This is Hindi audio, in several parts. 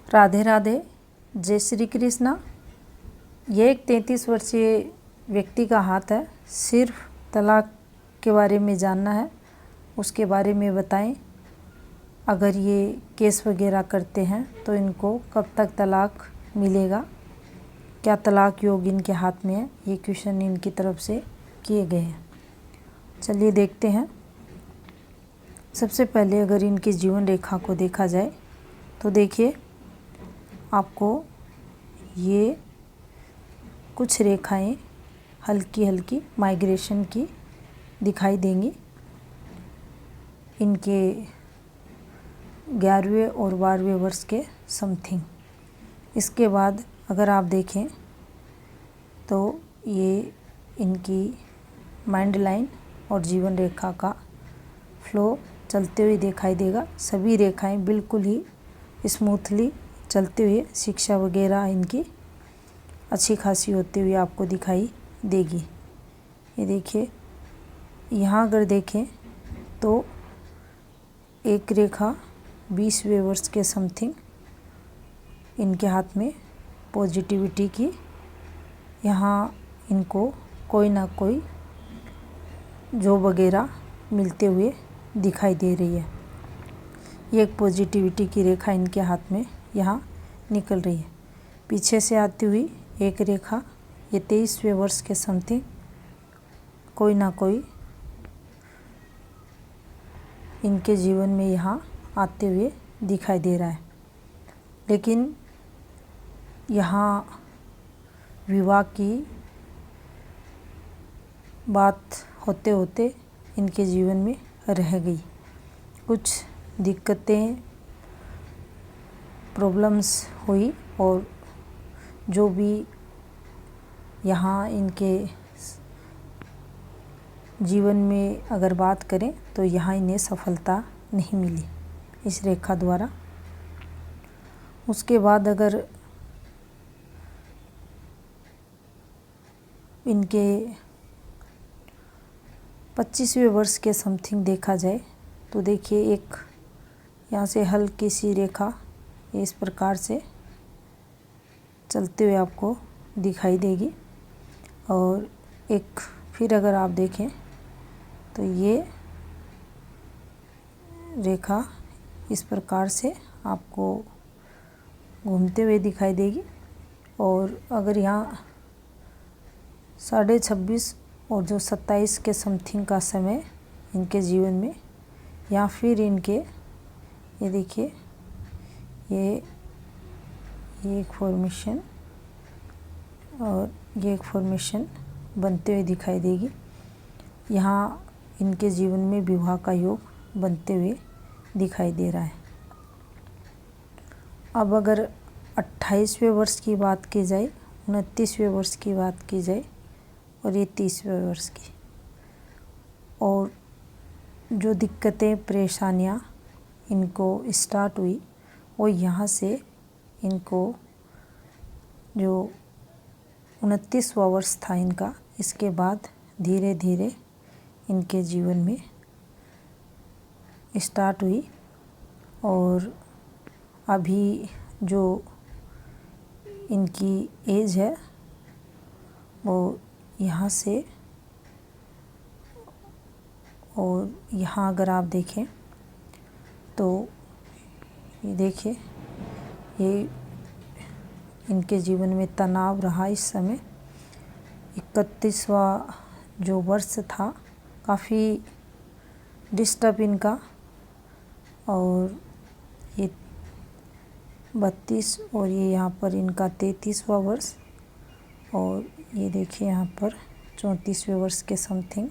राधे राधे, जय श्री कृष्णा। ये एक 33 वर्षीय व्यक्ति का हाथ है। सिर्फ तलाक के बारे में जानना है, उसके बारे में बताएं। अगर ये केस वगैरह करते हैं तो इनको कब तक तलाक मिलेगा, क्या तलाक योग इनके हाथ में है, ये क्वेश्चन इनकी तरफ से किए गए हैं। चलिए देखते हैं। सबसे पहले अगर इनकी जीवन रेखा को देखा जाए तो देखिए, आपको ये कुछ रेखाएं हल्की हल्की माइग्रेशन की दिखाई देंगी। इनके 11वें और 12वें वर्ष के समथिंग। इसके बाद अगर आप देखें तो ये इनकी माइंड लाइन और जीवन रेखा का फ्लो चलते हुए दिखाई देगा। सभी रेखाएं बिल्कुल ही स्मूथली चलते हुए, शिक्षा वगैरह इनकी अच्छी खासी होती हुई आपको दिखाई देगी। ये देखिए, यहाँ अगर देखें तो एक रेखा 20वें वर्ष के समथिंग इनके हाथ में पॉजिटिविटी की। यहाँ इनको कोई ना कोई जॉब वगैरह मिलते हुए दिखाई दे रही है। ये एक पॉजिटिविटी की रेखा इनके हाथ में यहाँ निकल रही है। पीछे से आती हुई एक रेखा, ये 23वें वर्ष के समथिंग कोई ना कोई इनके जीवन में यहाँ आते हुए दिखाई दे रहा है। लेकिन यहाँ विवाह की बात होते होते इनके जीवन में रह गई। कुछ दिक्कतें, प्रॉब्लम्स हुई और जो भी यहाँ इनके जीवन में अगर बात करें तो यहाँ इन्हें सफलता नहीं मिली इस रेखा द्वारा। उसके बाद अगर इनके 25वें वर्ष के समथिंग देखा जाए तो देखिए, एक यहाँ से हल्की सी रेखा इस प्रकार से चलते हुए आपको दिखाई देगी। और एक फिर अगर आप देखें तो ये रेखा इस प्रकार से आपको घूमते हुए दिखाई देगी। और अगर यहाँ 26:30 और जो 27 के समथिंग का समय इनके जीवन में, या फिर इनके ये देखिए, ये एक फॉर्मेशन और ये एक फॉर्मेशन बनते हुए दिखाई देगी। यहाँ इनके जीवन में विवाह का योग बनते हुए दिखाई दे रहा है। अब अगर 28वें वर्ष की बात की जाए, 29वें वर्ष की बात की जाए और ये 30वें वर्ष की, और जो दिक्कतें परेशानियाँ इनको स्टार्ट हुई वो यहाँ से इनको जो 29वां वर्ष था इनका, इसके बाद धीरे धीरे इनके जीवन में स्टार्ट हुई। और अभी जो इनकी एज है वो यहाँ से, और यहाँ अगर आप देखें तो ये देखिए, ये इनके जीवन में तनाव रहा इस समय। 31वां जो वर्ष था काफ़ी डिस्टर्ब इनका, और ये 32 और ये यहाँ पर इनका 33वां वर्ष, और ये देखिए यहाँ पर 34वें वर्ष के समथिंग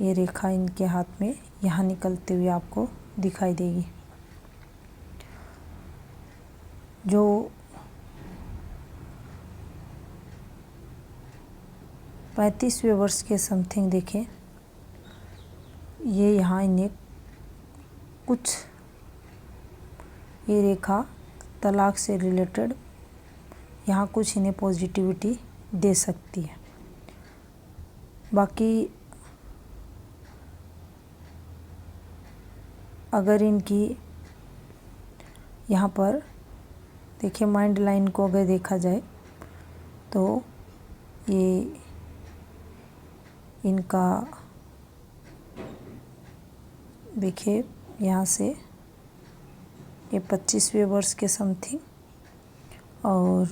ये रेखा इनके हाथ में यहाँ निकलते हुए आपको दिखाई देगी। जो 35वें वर्ष के समथिंग देखें, ये यहाँ इन्हें कुछ, ये रेखा तलाक से रिलेटेड यहाँ कुछ इन्हें पॉजिटिविटी दे सकती है। बाकी अगर इनकी यहाँ पर देखिए माइंड लाइन को अगर देखा जाए तो ये इनका देखिए यहाँ से ये 25वें वर्ष के समथिंग, और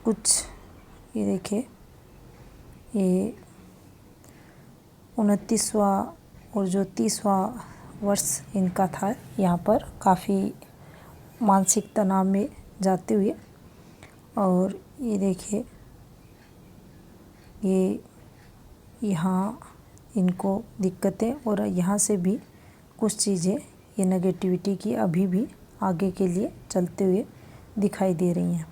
कुछ ये देखिए ये 29वां और जो 30वां वर्ष इनका था, यहाँ पर काफ़ी मानसिक तनाव में जाते हुए। और ये देखिए ये यहाँ इनको दिक्कतें, और यहाँ से भी कुछ चीज़ें ये नेगेटिविटी की अभी भी आगे के लिए चलते हुए दिखाई दे रही हैं।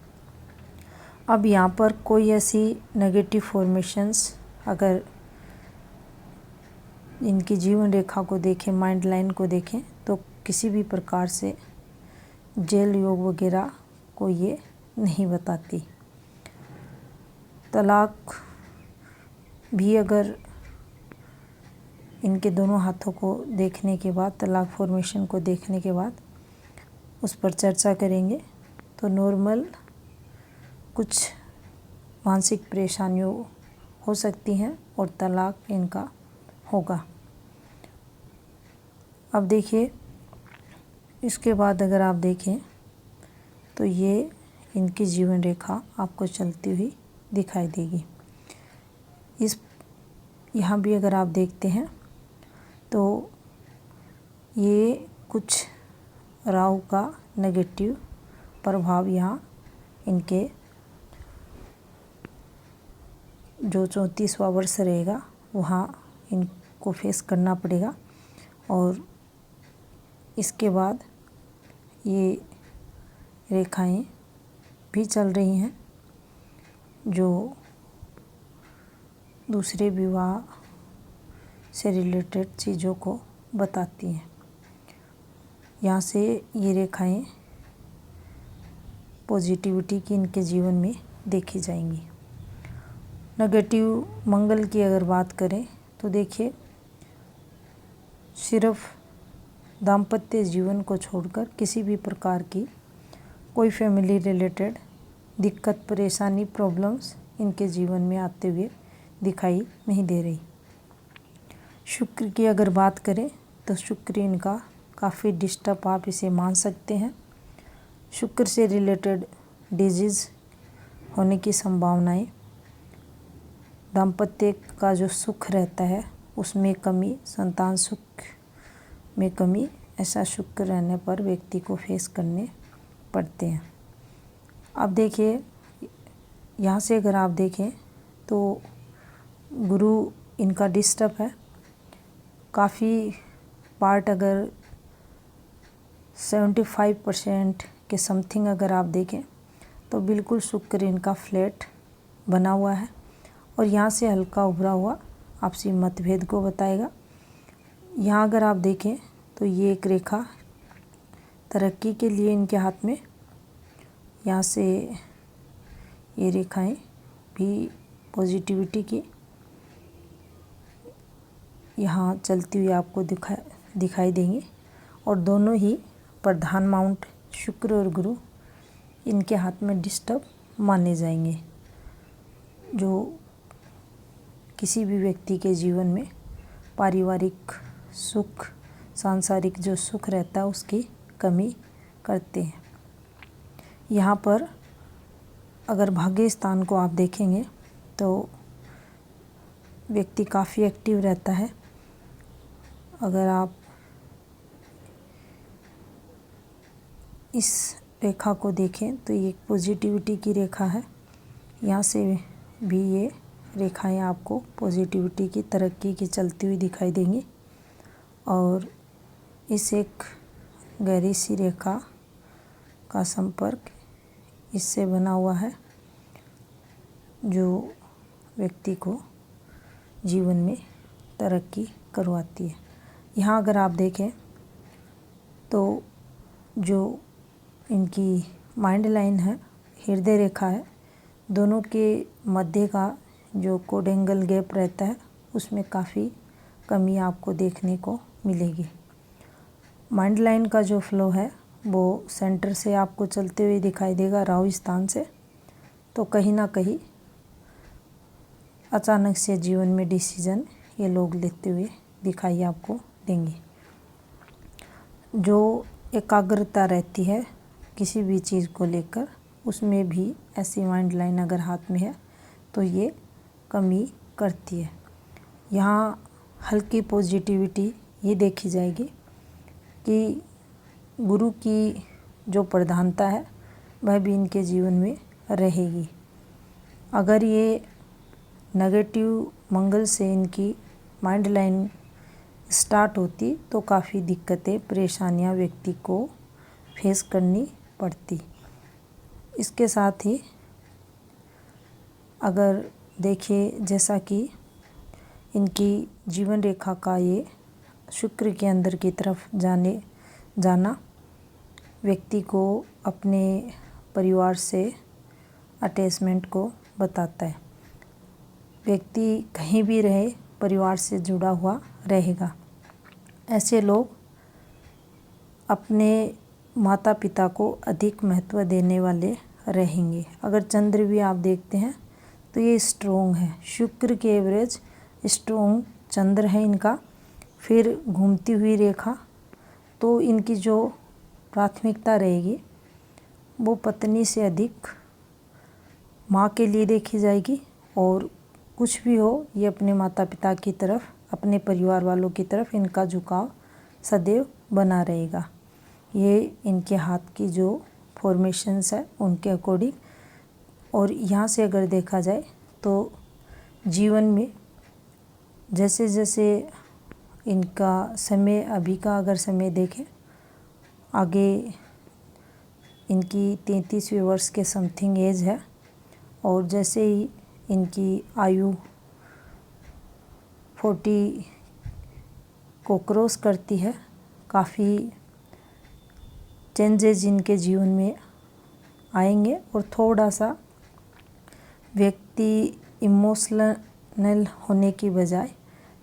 अब यहाँ पर कोई ऐसी नेगेटिव फॉर्मेशंस अगर इनकी जीवन रेखा को देखें, माइंड लाइन को देखें, तो किसी भी प्रकार से जेल योग वगैरह को ये नहीं बताती। तलाक भी अगर इनके दोनों हाथों को देखने के बाद, तलाक फॉर्मेशन को देखने के बाद उस पर चर्चा करेंगे, तो नॉर्मल कुछ मानसिक परेशानियों हो सकती हैं और तलाक इनका होगा। अब देखिए इसके बाद अगर आप देखें तो ये इनकी जीवन रेखा आपको चलती हुई दिखाई देगी। इस यहाँ भी अगर आप देखते हैं तो ये कुछ राहु का नेगेटिव प्रभाव यहाँ इनके जो 34वां वर्ष रहेगा वहाँ इनको फेस करना पड़ेगा। और इसके बाद ये रेखाएं भी चल रही हैं जो दूसरे विवाह से रिलेटेड चीज़ों को बताती हैं। यहाँ से ये रेखाएं पॉजिटिविटी की इनके जीवन में देखी जाएंगी। नेगेटिव मंगल की अगर बात करें तो देखिए सिर्फ दाम्पत्य जीवन को छोड़कर किसी भी प्रकार की कोई फैमिली रिलेटेड दिक्कत, परेशानी, प्रॉब्लम्स इनके जीवन में आते हुए दिखाई नहीं दे रही। शुक्र की अगर बात करें तो शुक्र इनका काफ़ी डिस्टर्ब आप इसे मान सकते हैं। शुक्र से रिलेटेड डिजीज़ होने की संभावनाएं, दाम्पत्य का जो सुख रहता है उसमें कमी, संतान सुख में कमी, ऐसा शुक्र रहने पर व्यक्ति को फेस करने पड़ते हैं। अब देखिए यहाँ से अगर आप देखें तो गुरु इनका डिस्टर्ब है काफ़ी पार्ट, अगर 75% के समथिंग अगर आप देखें तो बिल्कुल शुक्र इनका फ्लैट बना हुआ है और यहाँ से हल्का उभरा हुआ आपसी मतभेद को बताएगा। यहाँ अगर आप देखें तो ये एक रेखा तरक्की के लिए इनके हाथ में, यहाँ से ये रेखाएं भी पॉजिटिविटी की यहाँ चलती हुई आपको दिखाई देंगी। और दोनों ही प्रधान माउंट शुक्र और गुरु इनके हाथ में डिस्टर्ब माने जाएंगे, जो किसी भी व्यक्ति के जीवन में पारिवारिक सुख, सांसारिक जो सुख रहता है उसकी कमी करते हैं। यहाँ पर अगर भाग्य स्थान को आप देखेंगे तो व्यक्ति काफ़ी एक्टिव रहता है। अगर आप इस रेखा को देखें तो ये पॉजिटिविटी की रेखा है, यहाँ से भी ये रेखाएं आपको पॉजिटिविटी की, तरक्की की चलती हुई दिखाई देंगी। और इस एक गहरी सी रेखा का संपर्क इससे बना हुआ है जो व्यक्ति को जीवन में तरक्की करवाती है। यहाँ अगर आप देखें तो जो इनकी माइंड लाइन है, हृदय रेखा है, दोनों के मध्य का जो कोडेंगल गैप रहता है उसमें काफ़ी कमी आपको देखने को मिलेगी। माइंड लाइन का जो फ्लो है वो सेंटर से आपको चलते हुए दिखाई देगा, राहु स्थान से। तो कहीं ना कहीं अचानक से जीवन में डिसीजन ये लोग लेते हुए दिखाई आपको देंगे। जो एकाग्रता रहती है किसी भी चीज़ को लेकर, उसमें भी ऐसी माइंड लाइन अगर हाथ में है तो ये कमी करती है। यहाँ हल्की पॉजिटिविटी ये देखी जाएगी कि गुरु की जो प्रधानता है वह भी इनके जीवन में रहेगी। अगर ये नेगेटिव मंगल से इनकी माइंड लाइन स्टार्ट होती तो काफ़ी दिक्कतें, परेशानियां व्यक्ति को फेस करनी पड़ती। इसके साथ ही अगर देखिए, जैसा कि इनकी जीवन रेखा का ये शुक्र के अंदर की तरफ जाना व्यक्ति को अपने परिवार से अटैचमेंट को बताता है। व्यक्ति कहीं भी रहे परिवार से जुड़ा हुआ रहेगा। ऐसे लोग अपने माता पिता को अधिक महत्व देने वाले रहेंगे। अगर चंद्र भी आप देखते हैं तो ये स्ट्रोंग है, शुक्र के एवरेज स्ट्रोंग चंद्र है इनका। फिर घूमती हुई रेखा, तो इनकी जो प्राथमिकता रहेगी वो पत्नी से अधिक माँ के लिए देखी जाएगी। और कुछ भी हो, ये अपने माता पिता की तरफ, अपने परिवार वालों की तरफ इनका झुकाव सदैव बना रहेगा। ये इनके हाथ की जो फॉर्मेशंस है उनके अकॉर्डिंग। और यहाँ से अगर देखा जाए तो जीवन में जैसे जैसे इनका समय, अभी का अगर समय देखें, आगे इनकी 33वें वर्ष के समथिंग एज है। और जैसे ही इनकी आयु 40 को क्रॉस करती है, काफ़ी चेंजेज इनके जीवन में आएंगे। और थोड़ा सा व्यक्ति इमोशनल होने की बजाय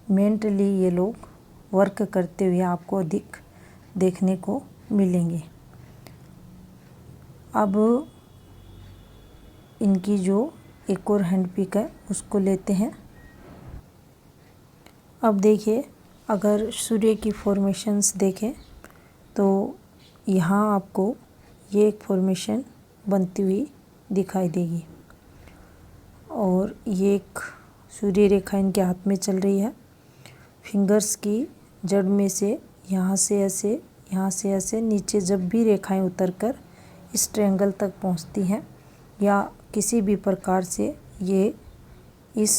मेंटली ये लोग वर्क करते हुए आपको अधिक देखने को मिलेंगे। अब इनकी जो एक और हैंड पिक है उसको लेते हैं। अब देखिए, अगर सूर्य की फॉर्मेशंस देखें तो यहाँ आपको ये एक फॉर्मेशन बनती हुई दिखाई देगी। और ये एक सूर्य रेखा इनके हाथ में चल रही है। फिंगर्स की जड़ में से यहाँ से ऐसे, यहाँ से ऐसे नीचे जब भी रेखाएं उतरकर इस ट्रायंगल तक पहुँचती हैं या किसी भी प्रकार से ये इस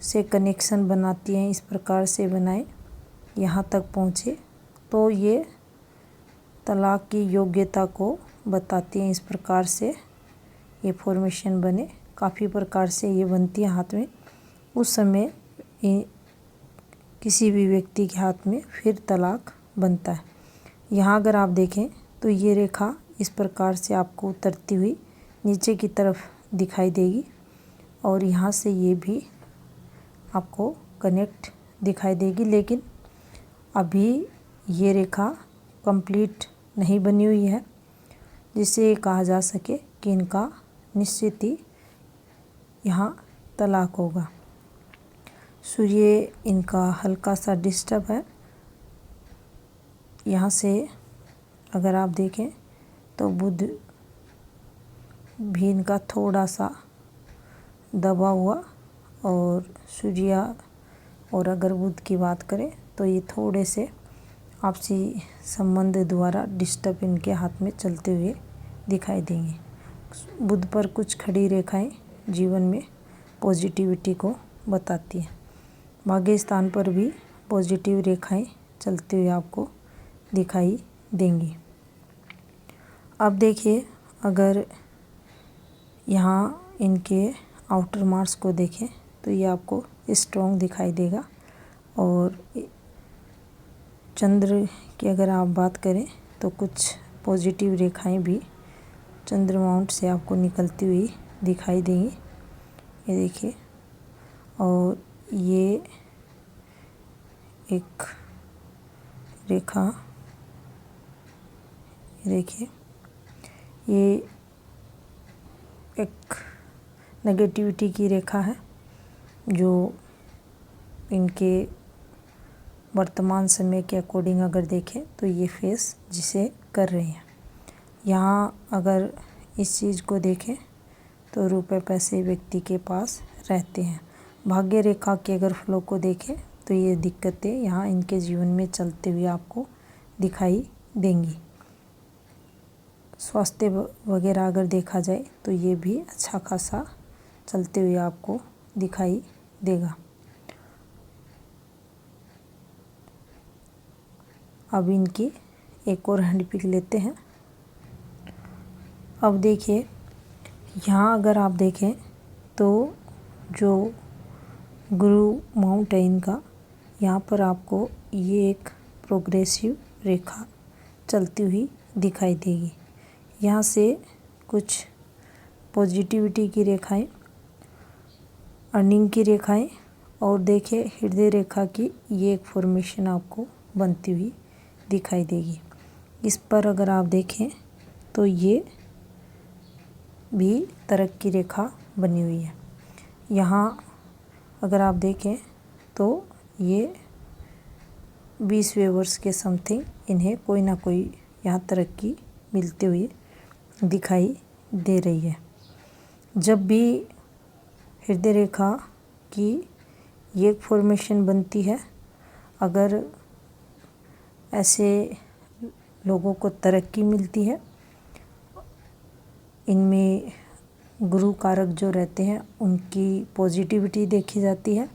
से कनेक्शन बनाती हैं, इस प्रकार से बनाए यहाँ तक पहुँचे, तो ये तलाक की योग्यता को बताती हैं। इस प्रकार से ये फॉर्मेशन बने, काफ़ी प्रकार से ये बनती है हाथ में। उस समय किसी भी व्यक्ति के हाथ में फिर तलाक बनता है। यहाँ अगर आप देखें तो ये रेखा इस प्रकार से आपको उतरती हुई नीचे की तरफ दिखाई देगी। और यहाँ से ये भी आपको कनेक्ट दिखाई देगी। लेकिन अभी ये रेखा कंप्लीट नहीं बनी हुई है, जिससे कहा जा सके कि इनका निश्चित ही यहाँ तलाक होगा। सूर्य इनका हल्का सा डिस्टर्ब है। यहाँ से अगर आप देखें तो बुध भी इनका थोड़ा सा दबा हुआ, और सूर्य और अगर बुध की बात करें तो ये थोड़े से आपसी संबंध द्वारा डिस्टर्ब इनके हाथ में चलते हुए दिखाई देंगे। बुध पर कुछ खड़ी रेखाएं जीवन में पॉजिटिविटी को बताती हैं। भाग्य स्थान पर भी पॉजिटिव रेखाएं चलते हुए आपको दिखाई देंगी। अब देखिए, अगर यहाँ इनके आउटर मार्क्स को देखें तो ये आपको स्ट्रॉन्ग दिखाई देगा। और चंद्र की अगर आप बात करें तो कुछ पॉजिटिव रेखाएं भी चंद्र माउंट से आपको निकलती हुई दिखाई देंगी। ये देखिए, और ये एक रेखा देखिए ये एक नेगेटिविटी की रेखा है जो इनके वर्तमान समय के अकॉर्डिंग अगर देखें तो ये फेस जिसे कर रहे हैं। यहाँ अगर इस चीज़ को देखें तो रुपए पैसे व्यक्ति के पास रहते हैं। भाग्य रेखा के अगर फ्लो को देखें तो ये दिक्कतें यहाँ इनके जीवन में चलते हुए आपको दिखाई देंगी। स्वास्थ्य वगैरह अगर देखा जाए तो ये भी अच्छा खासा चलते हुए आपको दिखाई देगा। अब इनकी एक और हैंड पिक लेते हैं। अब देखिए यहाँ अगर आप देखें तो जो गुरु माउंट है इनका, यहाँ पर आपको ये एक प्रोग्रेसिव रेखा चलती हुई दिखाई देगी। यहाँ से कुछ पॉजिटिविटी की रेखाएं, अर्निंग की रेखाएं और देखिए हृदय रेखा की ये एक फॉर्मेशन आपको बनती हुई दिखाई देगी। इस पर अगर आप देखें तो ये भी तरक्की रेखा बनी हुई है। यहाँ अगर आप देखें तो ये 20वें वर्ष के समथिंग इन्हें कोई ना कोई यहाँ तरक्की मिलते हुए दिखाई दे रही है। जब भी हृदय रेखा की ये फॉर्मेशन बनती है, अगर ऐसे लोगों को तरक्की मिलती है, इनमें गुरु कारक जो रहते हैं उनकी पॉजिटिविटी देखी जाती है,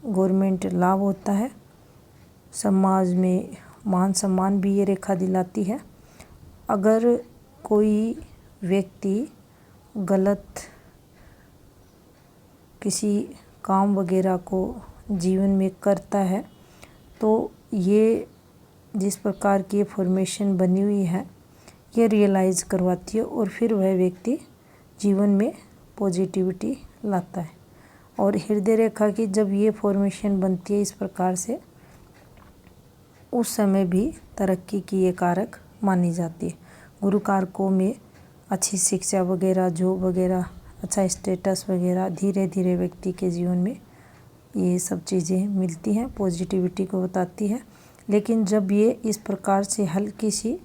गवर्नमेंट लाभ होता है, समाज में मान सम्मान भी ये रेखा दिलाती है। अगर कोई व्यक्ति गलत किसी काम वगैरह को जीवन में करता है तो ये जिस प्रकार की फॉर्मेशन बनी हुई है ये रियलाइज़ करवाती है और फिर वह व्यक्ति जीवन में पॉजिटिविटी लाता है। और हृदय रेखा की जब ये फॉर्मेशन बनती है इस प्रकार से, उस समय भी तरक्की की ये कारक मानी जाती है। गुरु कारकों में अच्छी शिक्षा वगैरह, जॉब वगैरह, अच्छा स्टेटस वगैरह धीरे धीरे व्यक्ति के जीवन में ये सब चीज़ें मिलती हैं, पॉजिटिविटी को बताती है। लेकिन जब ये इस प्रकार से हल्की सी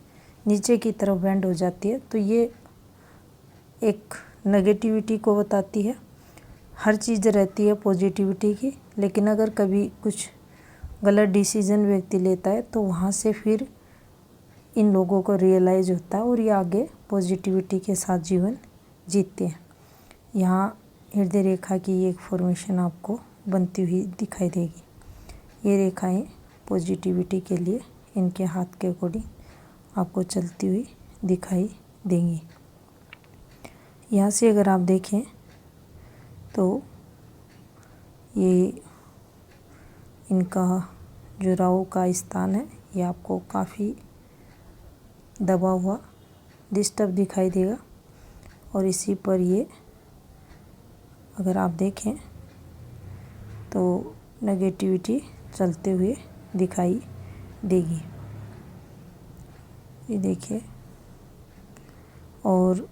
नीचे की तरफ बेंड हो जाती है तो ये एक नेगेटिविटी को बताती है। हर चीज़ रहती है पॉजिटिविटी की, लेकिन अगर कभी कुछ गलत डिसीजन व्यक्ति लेता है तो वहाँ से फिर इन लोगों को रियलाइज़ होता है और ये आगे पॉजिटिविटी के साथ जीवन जीते हैं। यहाँ हृदय रेखा की एक फॉर्मेशन आपको बनती हुई दिखाई देगी। ये रेखाएं पॉजिटिविटी के लिए इनके हाथ के अकॉर्डिंग आपको चलती हुई दिखाई देंगी। यहाँ से अगर आप देखें तो ये इनका जो राहु का स्थान है ये आपको काफ़ी दबा हुआ डिस्टर्ब दिखाई देगा और इसी पर ये अगर आप देखें तो नेगेटिविटी चलते हुए दिखाई देगी। ये देखिए, और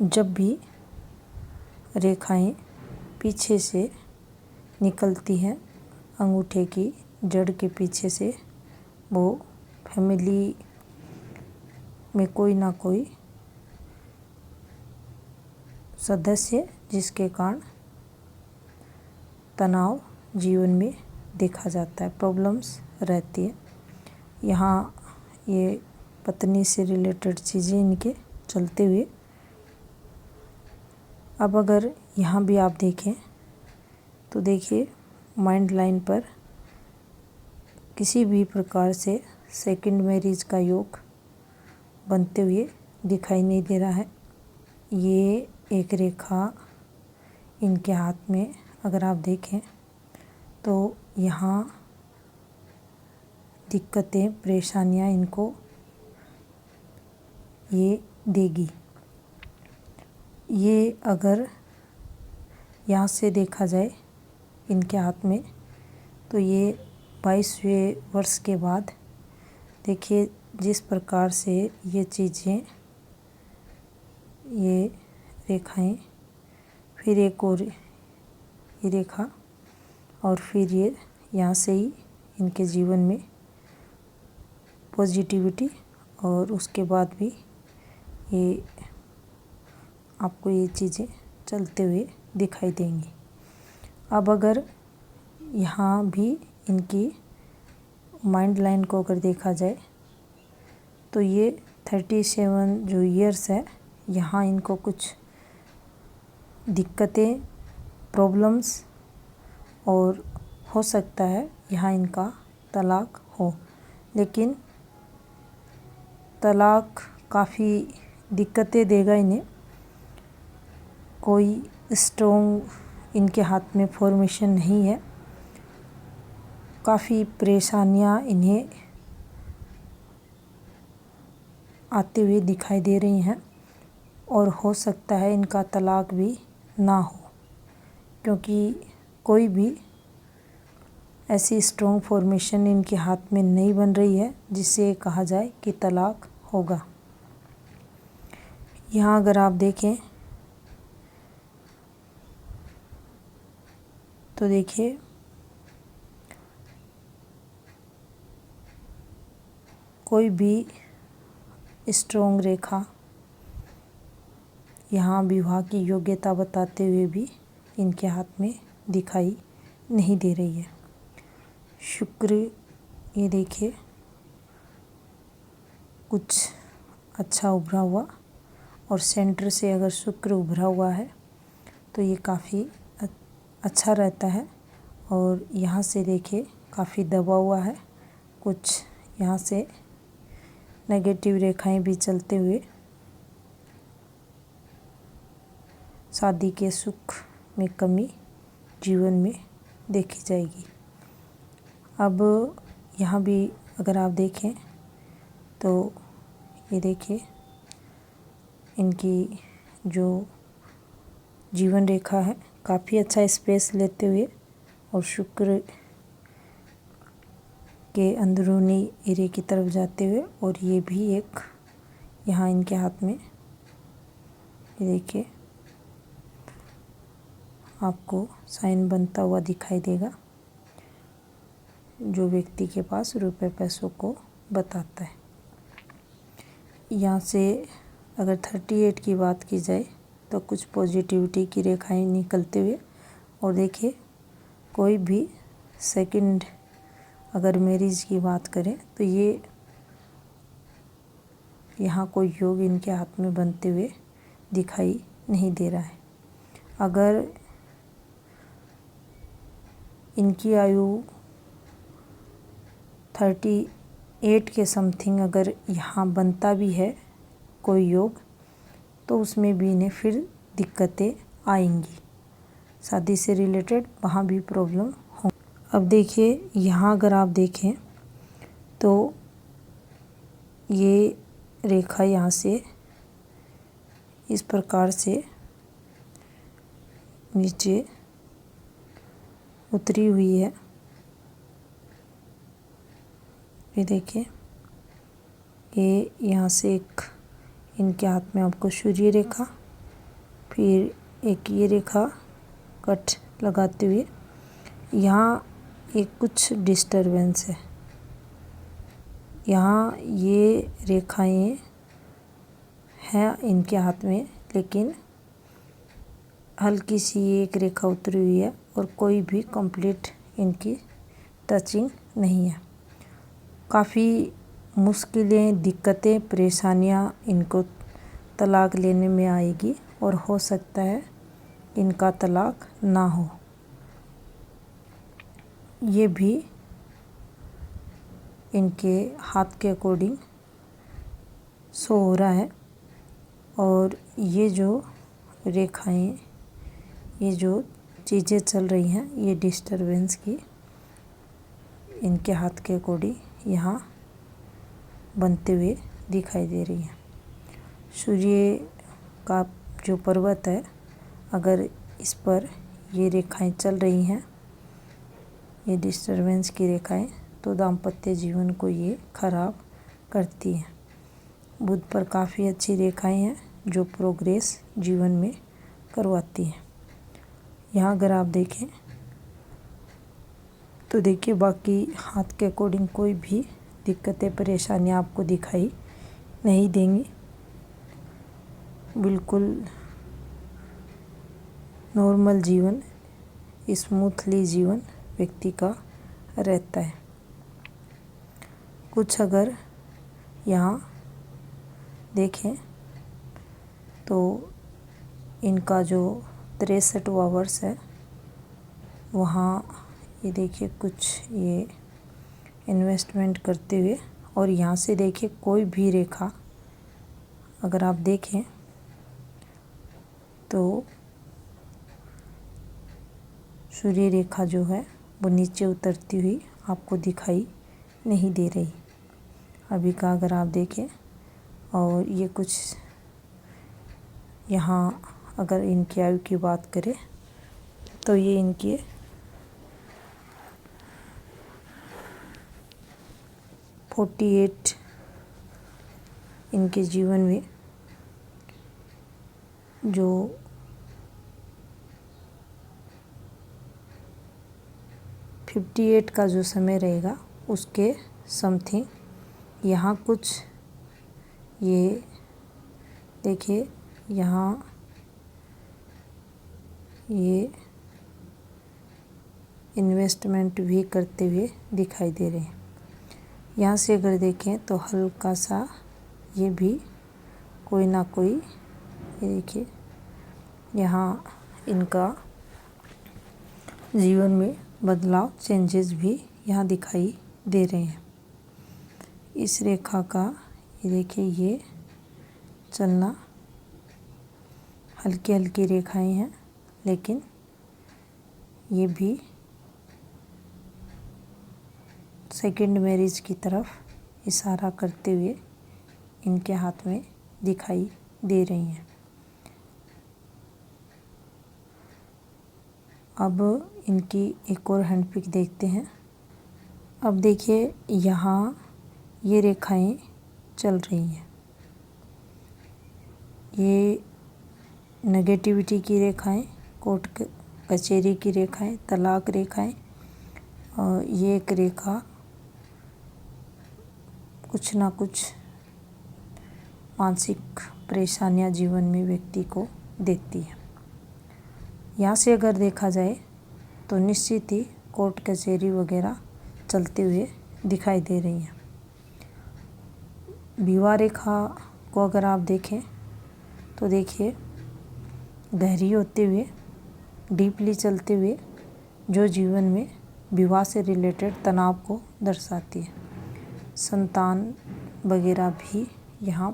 जब भी रेखाएं पीछे से निकलती हैं अंगूठे की जड़ के पीछे से, वो फैमिली में कोई ना कोई सदस्य जिसके कारण तनाव जीवन में देखा जाता है, प्रॉब्लम्स रहती है। यहाँ ये पत्नी से रिलेटेड चीज़ें इनके चलते हुए। अब अगर यहाँ भी आप देखें तो देखिए माइंड लाइन पर किसी भी प्रकार से सेकंड मैरिज का योग बनते हुए दिखाई नहीं दे रहा है। ये एक रेखा इनके हाथ में अगर आप देखें तो यहाँ दिक्कतें, परेशानियाँ इनको ये देगी। ये अगर यहाँ से देखा जाए इनके हाथ में तो ये 22वें वर्ष के बाद देखिए जिस प्रकार से ये चीज़ें, ये रेखाएं, फिर एक और ये रेखा, और फिर ये यहाँ से ही इनके जीवन में पॉजिटिविटी, और उसके बाद भी ये आपको ये चीज़ें चलते हुए दिखाई देंगी। अब अगर यहाँ भी इनकी माइंड लाइन को अगर देखा जाए तो ये 37 जो ईयर्स है, यहाँ इनको कुछ दिक्कतें, प्रॉब्लम्स, और हो सकता है यहाँ इनका तलाक हो। लेकिन तलाक काफ़ी दिक्कतें देगा इन्हें। कोई स्ट्रॉन्ग इनके हाथ में फॉर्मेशन नहीं है। काफ़ी परेशानियाँ इन्हें आते हुए दिखाई दे रही हैं, और हो सकता है इनका तलाक भी ना हो, क्योंकि कोई भी ऐसी स्ट्रॉन्ग फॉर्मेशन इनके हाथ में नहीं बन रही है जिससे कहा जाए कि तलाक होगा। यहाँ अगर आप देखें तो देखिए कोई भी स्ट्रॉन्ग रेखा यहाँ विवाह की योग्यता बताते हुए भी इनके हाथ में दिखाई नहीं दे रही है। शुक्र, ये देखिए कुछ अच्छा उभरा हुआ, और सेंटर से अगर शुक्र उभरा हुआ है तो ये काफ़ी अच्छा रहता है। और यहाँ से देखिए काफ़ी दबा हुआ है, कुछ यहाँ से नेगेटिव रेखाएं भी चलते हुए शादी के सुख में कमी जीवन में देखी जाएगी। अब यहाँ भी अगर आप देखें तो ये देखिए इनकी जो जीवन रेखा है काफ़ी अच्छा स्पेस लेते हुए, और शुक्र के अंदरूनी एरिया की तरफ जाते हुए, और ये भी एक यहाँ इनके हाथ में, ये देखिए आपको साइन बनता हुआ दिखाई देगा, जो व्यक्ति के पास रुपए पैसों को बताता है। यहाँ से अगर 38 की बात की जाए तो कुछ पॉजिटिविटी की रेखाएं निकलते हुए, और देखिए कोई भी सेकंड अगर मैरिज की बात करें तो ये यहाँ कोई योग इनके हाथ में बनते हुए दिखाई नहीं दे रहा है। अगर इनकी आयु 38 के समथिंग अगर यहाँ बनता भी है कोई योग, तो उसमें भी इन्हें फिर दिक्कतें आएंगी, शादी से रिलेटेड वहाँ भी प्रॉब्लम हो। अब देखिए यहाँ अगर आप देखें तो ये रेखा यहाँ से इस प्रकार से नीचे उतरी हुई है। ये देखिए ये यहाँ से एक इनके हाथ में आपको सूर्य रेखा, फिर एक ये रेखा कट लगाते हुए यहाँ एक कुछ डिस्टरबेंस है। यहाँ ये रेखाएं हैं इनके हाथ में, लेकिन हल्की सी एक रेखा उतरी हुई है, और कोई भी कंप्लीट इनकी टचिंग नहीं है। काफ़ी मुश्किलें, दिक्कतें, परेशानियाँ इनको तलाक लेने में आएगी, और हो सकता है इनका तलाक ना हो। ये भी इनके हाथ के अकॉर्डिंग शो हो रहा है। और ये जो रेखाएं, ये जो चीज़ें चल रही हैं, ये डिस्टरबेंस की इनके हाथ के अकॉर्डिंग यहाँ बनते हुए दिखाई दे रही हैं। सूर्य का जो पर्वत है, अगर इस पर ये रेखाएं चल रही हैं, ये डिस्टरबेंस की रेखाएं, तो दाम्पत्य जीवन को ये खराब करती हैं। बुध पर काफ़ी अच्छी रेखाएं हैं जो प्रोग्रेस जीवन में करवाती हैं। यहाँ अगर आप देखें तो देखिए बाकी हाथ के अकॉर्डिंग कोई भी दिक्कतें परेशानियाँ आपको दिखाई नहीं देंगी। बिल्कुल नॉर्मल जीवन, स्मूथली जीवन व्यक्ति का रहता है। कुछ अगर यहाँ देखें तो इनका जो 63वां वर्ष है, वहाँ ये देखिए कुछ ये इन्वेस्टमेंट करते हुए, और यहाँ से देखिए कोई भी रेखा अगर आप देखें तो सूर्य रेखा जो है वो नीचे उतरती हुई आपको दिखाई नहीं दे रही अभी का अगर आप देखें। और ये कुछ यहाँ अगर इनकी आयु की बात करें तो ये इनके 48 इनके जीवन में जो 58 का जो समय रहेगा उसके समथिंग यहाँ कुछ ये देखिए यहाँ ये इन्वेस्टमेंट भी करते हुए दिखाई दे रहे हैं। यहाँ से अगर देखें तो हल्का सा ये भी कोई ना कोई, ये देखिए यहाँ इनका जीवन में बदलाव, चेंजेस भी यहाँ दिखाई दे रहे हैं। इस रेखा का ये देखिए ये चलना हल्की हल्की रेखाएं हैं, लेकिन ये भी सेकंड मैरिज की तरफ इशारा करते हुए इनके हाथ में दिखाई दे रही हैं। अब इनकी एक और हैंड पिक देखते हैं। अब देखिए यहाँ ये रेखाएं चल रही हैं, ये नेगेटिविटी की रेखाएं, कोर्ट कचहरी की रेखाएं, तलाक रेखाएं, और ये एक रेखा कुछ ना कुछ मानसिक परेशानियां जीवन में व्यक्ति को देती है। यहाँ से अगर देखा जाए तो निश्चित ही कोर्ट कचहरी वगैरह चलते हुए दिखाई दे रही हैं। विवाह रेखा को अगर आप देखें तो देखिए गहरी होते हुए, डीपली चलते हुए जो जीवन में विवाह से रिलेटेड तनाव को दर्शाती है। संतान वगैरह भी यहाँ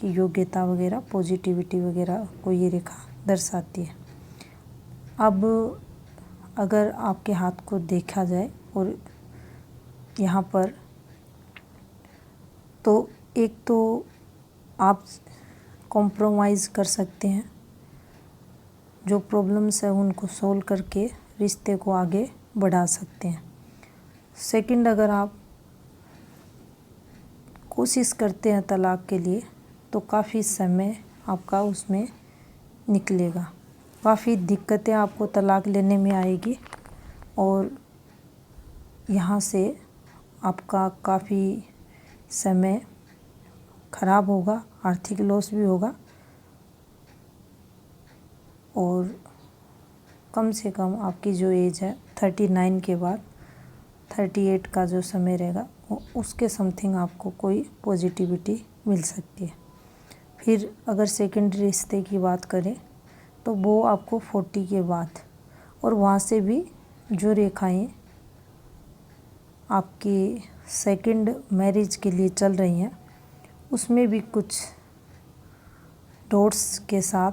की योग्यता वगैरह, पॉजिटिविटी वगैरह को ये रेखा दर्शाती है। अब अगर आपके हाथ को देखा जाए और यहाँ पर तो एक तो आप कॉम्प्रोमाइज़ कर सकते हैं, जो प्रॉब्लम्स है उनको सॉल्व करके रिश्ते को आगे बढ़ा सकते हैं। सेकंड, अगर आप कोशिश करते हैं तलाक के लिए तो काफ़ी समय आपका उसमें निकलेगा, काफ़ी दिक्कतें आपको तलाक लेने में आएगी, और यहाँ से आपका काफ़ी समय खराब होगा, आर्थिक लॉस भी होगा, और कम से कम आपकी जो एज है 39 के बाद 38 का जो समय रहेगा उसके समथिंग आपको कोई पॉजिटिविटी मिल सकती है। फिर अगर सेकंड रिश्ते की बात करें तो वो आपको 40 के बाद, और वहाँ से भी जो रेखाएं आपकी सेकंड मैरिज के लिए चल रही हैं उसमें भी कुछ डॉट्स के साथ,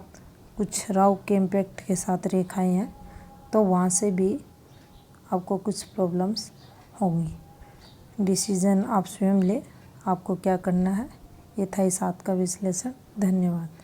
कुछ राहु के इम्पैक्ट के साथ रेखाएं हैं, तो वहाँ से भी आपको कुछ प्रॉब्लम्स होंगी। डिसीज़न आप स्वयं लें, आपको क्या करना है। ये था इस हाथ का विश्लेषण। धन्यवाद।